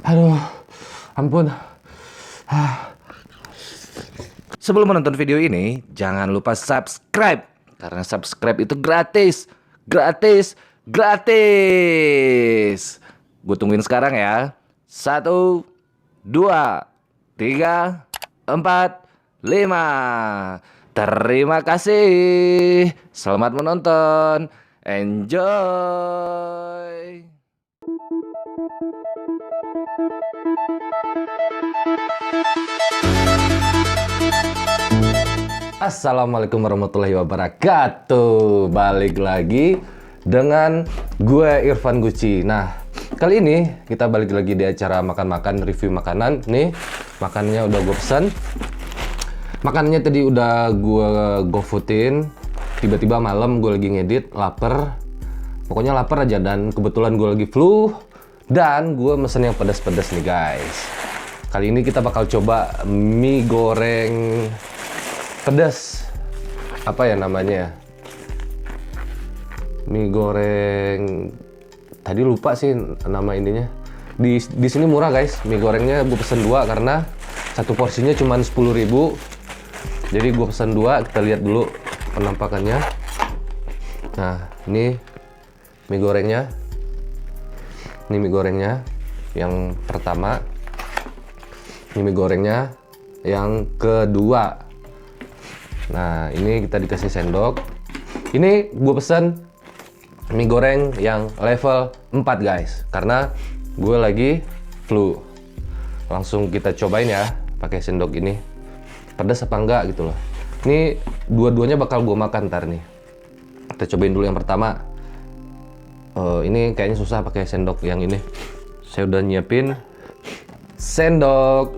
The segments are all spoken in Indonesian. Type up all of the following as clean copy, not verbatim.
Aduh, ampun. Sebelum menonton video ini, jangan lupa subscribe. Karena subscribe itu gratis. Gratis. Gratis. Gue tungguin sekarang ya. 1, 2, 3, 4, 5. Terima kasih. Selamat menonton. Enjoy. Assalamualaikum warahmatullahi wabarakatuh. Balik lagi dengan gue Irfan Gucci. Nah, kali ini kita balik lagi di acara makan-makan, review makanan. Nih, makanannya udah gue pesen. Makanannya tadi udah gue GoFoodin. Tiba-tiba malam gue lagi ngedit, lapar. Pokoknya lapar aja, dan kebetulan gue lagi flu. Dan gue mesen yang pedas-pedas nih guys. Kali ini kita bakal coba mie goreng pedas. Apa ya namanya? Mie goreng, tadi lupa sih nama ininya. Di sini murah guys, mie gorengnya gue pesen 2 karena satu porsinya cuma 10.000. Jadi gue pesen 2, kita lihat dulu penampakannya. Nah, ini mie gorengnya. Ini mie gorengnya yang pertama. Ini mie gorengnya yang kedua. Nah, ini kita dikasih sendok. Ini gue pesen mie goreng yang level 4 guys, karena gue lagi flu. Langsung kita cobain ya, pakai sendok ini. Pedas apa enggak gitu loh. Ini dua-duanya bakal gue makan ntar nih. Kita cobain dulu yang pertama. Ini kayaknya susah pakai sendok yang ini. Saya udah nyiapin sendok.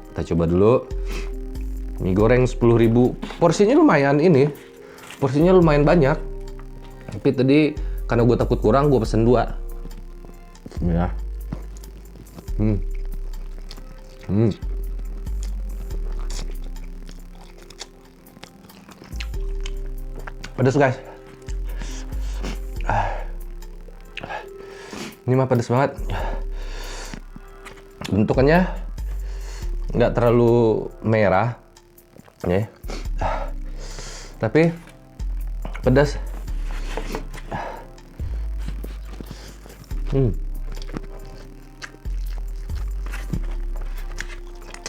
Kita coba dulu. Mie goreng 10.000. Porsinya lumayan ini. Porsinya lumayan banyak. Tapi tadi karena gue takut kurang, gue pesen 2. Bismillah. Pedas guys. Ini mah pedas banget. Bentukannya nggak terlalu merah, ya. Tapi pedas.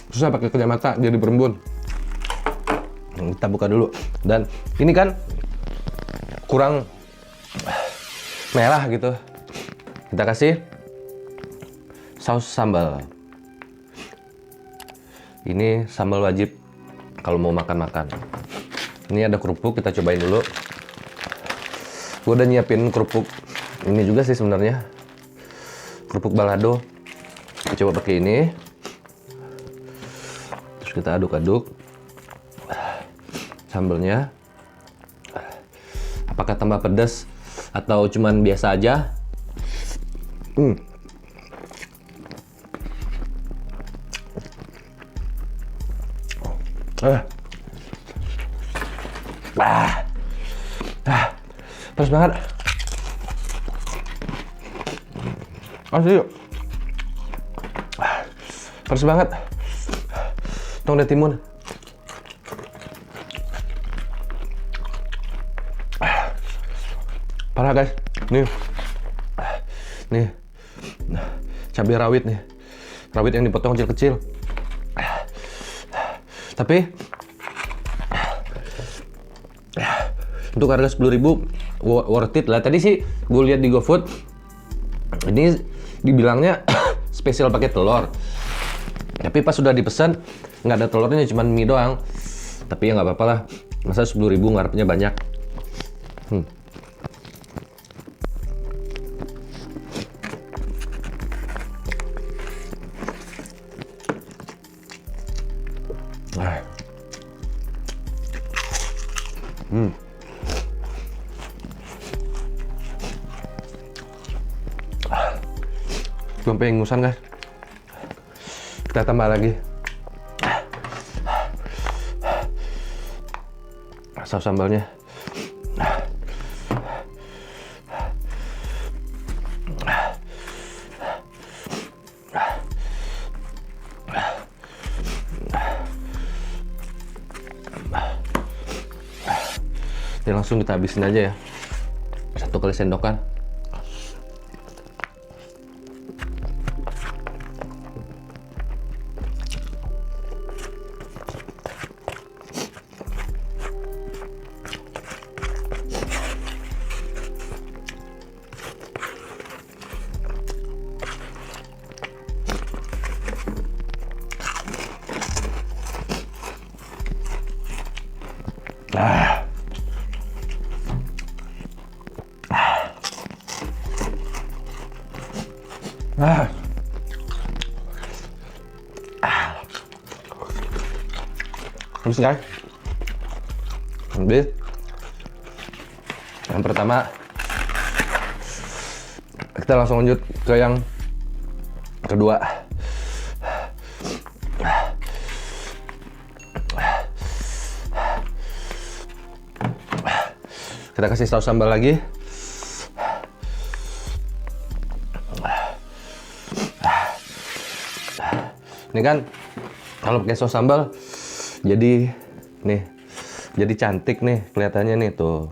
Susah pakai kacamata, jadi berembun. Kita buka dulu. Dan ini kan kurang merah gitu. Kita kasih saus sambal. Ini sambal wajib kalau mau makan-makan. Ini ada kerupuk, kita cobain dulu. Gue udah nyiapin kerupuk ini juga sih sebenarnya. Kerupuk balado. Kita coba pakai ini. Terus kita aduk-aduk sambalnya. Apakah tambah pedas atau cuman biasa aja? Pedas banget. Asli yuk. Pedas banget. Tong deh timun. Parah guys. Nih. Nih. Cabai rawit nih. Rawit yang dipotong kecil-kecil. Tapi untuk harga 10.000 worth it lah. Tadi sih gue lihat di GoFood ini dibilangnya spesial pakai telur. Tapi pas sudah dipesan nggak ada telurnya, cuma mie doang. Tapi ya nggak apa-apa lah. Masa 10.000 ngarepnya banyak. Sampai ingusan guys. Kita tambah lagi saus sambalnya. Oke, langsung kita habisin aja ya. 1 kali sendokan. Habis guys. Habis. Yang pertama kita langsung lanjut ke yang kedua. Kita kasih saus sambal lagi. Ini kan kalau pakai saus sambal jadi nih, jadi cantik nih kelihatannya nih tuh,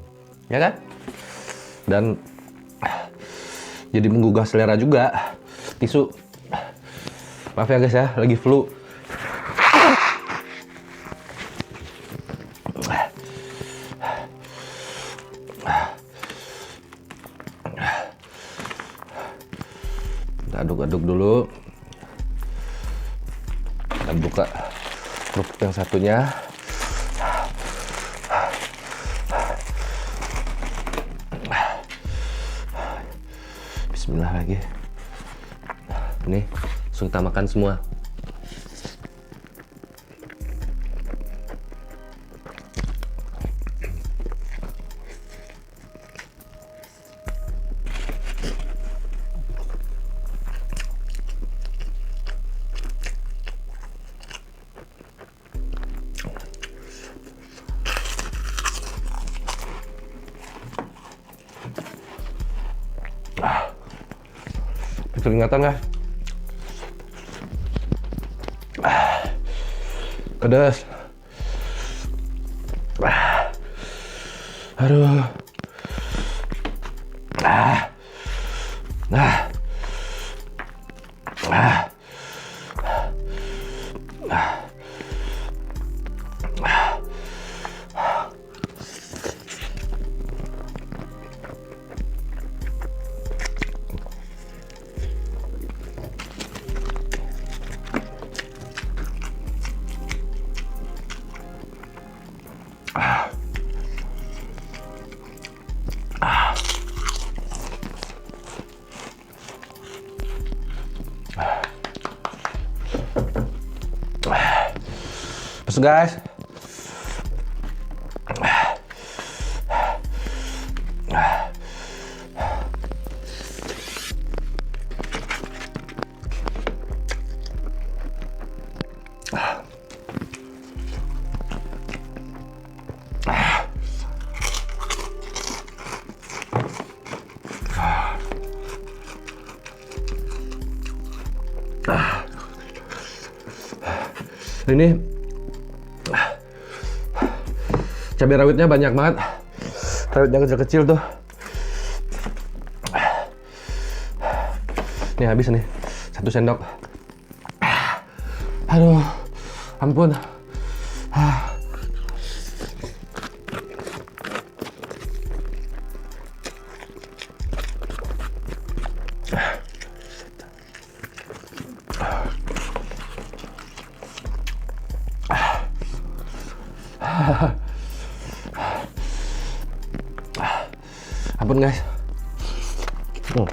ya kan? Dan jadi menggugah selera juga. Tisu, maaf ya guys ya, lagi flu. Kita aduk-aduk dulu. Kita buka kerupuk yang satunya. Bismillah lagi. Nih, langsung kita makan semua. Keringatan nggak? Pedas. Aduh. Terus guys, ini cabai rawitnya banyak banget, rawitnya kecil-kecil tuh. Ini habis nih, 1 sendok. Aduh, ampun. Ampun guys. Aduh.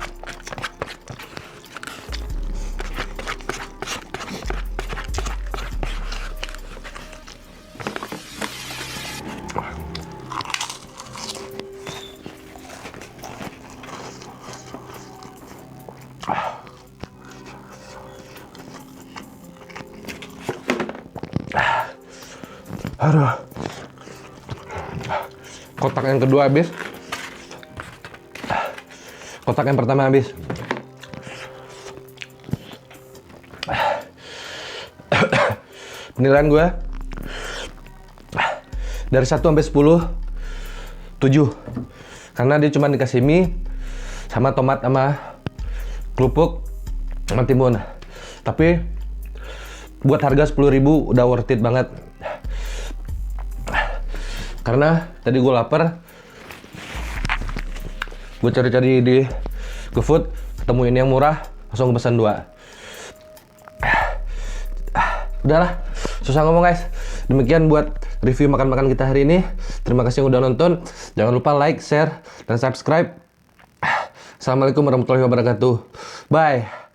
Kotak yang kedua habis. Kotak yang pertama habis. Penilaian gue dari 1 sampai 10, 7. Karena dia cuma dikasih mie sama tomat sama kerupuk sama timun. Tapi buat harga 10.000 udah worth it banget. Karena tadi gue lapar, gue cari-cari di GoFood, ketemu ini yang murah, langsung pesan 2. Udahlah, susah ngomong guys. Demikian buat review makan-makan kita hari ini. Terima kasih yang udah nonton. Jangan lupa like, share, dan subscribe. Assalamualaikum warahmatullahi wabarakatuh. Bye.